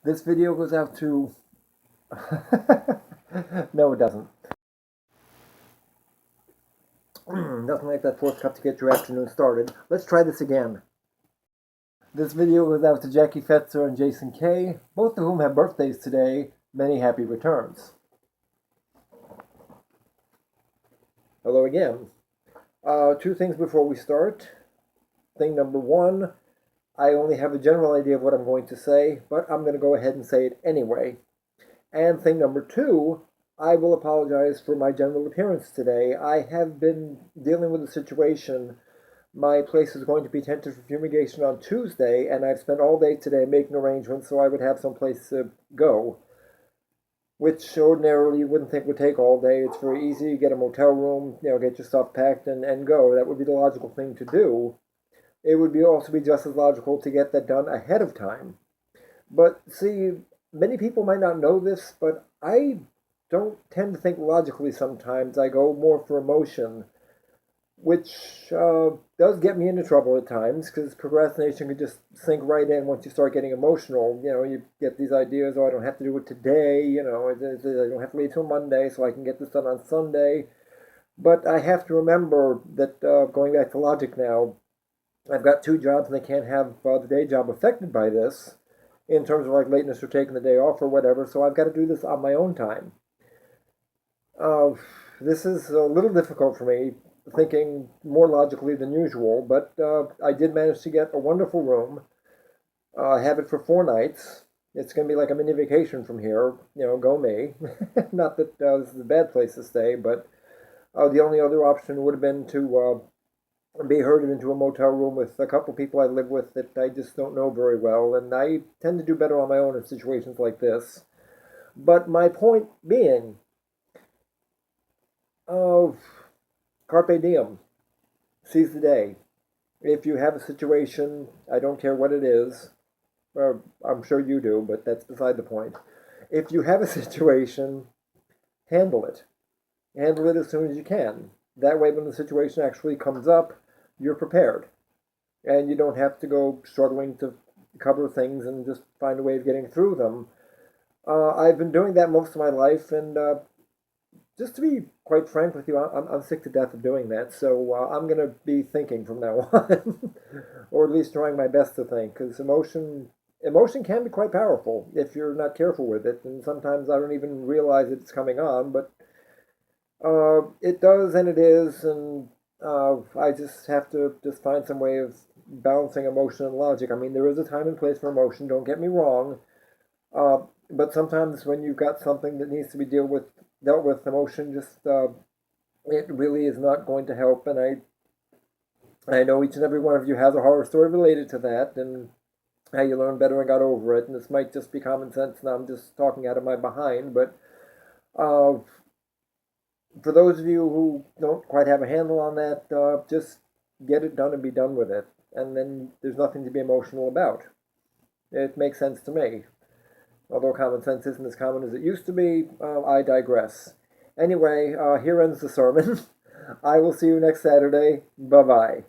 This video goes out to... No, it doesn't. Nothing like that fourth cup to get your afternoon started. Let's try this again. This video goes out to Jackie Fetzer and Jason K., both of whom have birthdays today. Many happy returns. Hello again. Two things before we start. Thing number one, I only have a general idea of what I'm going to say, but I'm going to go ahead and say it anyway. And thing number two, I will apologize for my general appearance today. I have been dealing with a situation. My place is going to be tented for fumigation on Tuesday, and I've spent all day today making arrangements so I would have some place to go, which ordinarily you wouldn't think would take all day. It's very easy. Get a motel room, get your stuff packed and go. That would be the logical thing to do. It would also be just as logical to get that done ahead of time. But see, many people might not know this, but I don't tend to think logically sometimes. I go more for emotion, which does get me into trouble at times, because procrastination can just sink right in once you start getting emotional. You get these ideas, I don't have to do it today, I don't have to wait till Monday so I can get this done on Sunday. But I have to remember that, going back to logic now, I've got two jobs and I can't have the day job affected by this in terms of like lateness or taking the day off or whatever, so I've got to do this on my own time. This is a little difficult for me, thinking more logically than usual, but I did manage to get a wonderful room. I have it for 4 nights. It's going to be like a mini vacation from here, go me. Not that this is a bad place to stay, but the only other option would have been to be herded into a motel room with a couple people I live with that I just don't know very well, and I tend to do better on my own in situations like this. But my point being, Carpe Diem, seize the day. If you have a situation, I don't care what it is, I'm sure you do, but that's beside the point. If you have a situation, handle it. Handle it as soon as you can. That way, when the situation actually comes up, you're prepared. And you don't have to go struggling to cover things and just find a way of getting through them. I've been doing that most of my life, and just to be quite frank with you, I'm sick to death of doing that. So I'm going to be thinking from now on, or at least trying my best to think, because emotion can be quite powerful if you're not careful with it. And sometimes I don't even realize it's coming on, but it does, and it is, and I just have to just find some way of balancing emotion and logic. I mean, there is a time and place for emotion, don't get me wrong, but sometimes when you've got something that needs to be dealt with, emotion just, it really is not going to help, and I know each and every one of you has a horror story related to that, and how you learned better and got over it, and this might just be common sense, and I'm just talking out of my behind, but for those of you who don't quite have a handle on that, just get it done and be done with it. And then there's nothing to be emotional about. It makes sense to me. Although common sense isn't as common as it used to be, I digress. Anyway, here ends the sermon. I will see you next Saturday. Bye-bye.